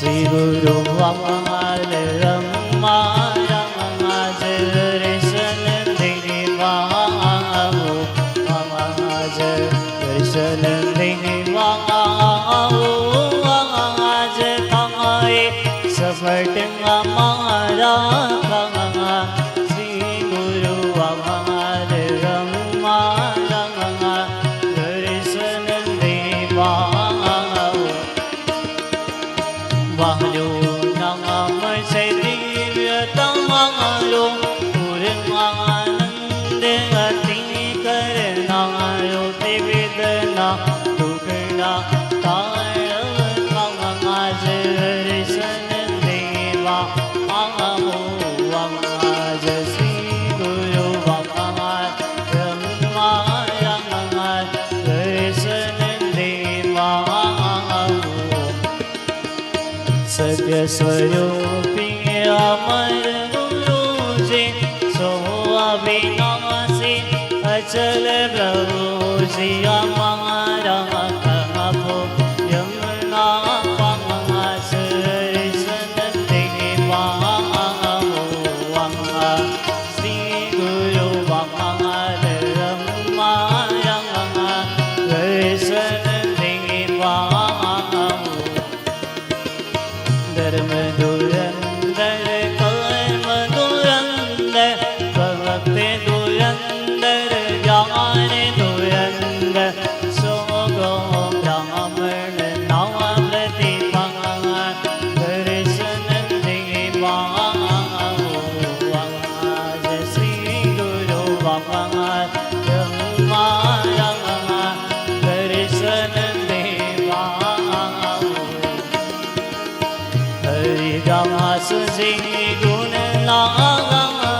श्री गुरु वामाल रम्मा रमाज दर्शन देवा आमाज दर्शन देवा आज कमाए सपट हमारा श्री गुरु वामाल रम्मा रम्मा दर्शन देवा वालो नाम से दिव्य तमारो पूर्णानंद अति करनारो विदना टुकड़ा तारव कमाज दर्शन देवा आमो वमाज श्री गुरु वमाज ब्रह्मा रम्मा दर्शन देवा सत्य स्वरूपी अमर गुरु जी सो अविनाशी अचल प्रभु जी हमारा प्रभु यमुना पास दर्शन देवा श्री गुरु वमाल रम्मा रम्मा दर्शन देवा धर्म धुरंधर कर्म धुरंधर भक्ति धुरंधर ज्ञान धुरंधर सो गो ब्राह्मण नाम प्रतिपान दर्शन देवा श्री गुरु वमाल रम्मा रम्मा दर्शन देवा हरिदास जी गुण लागा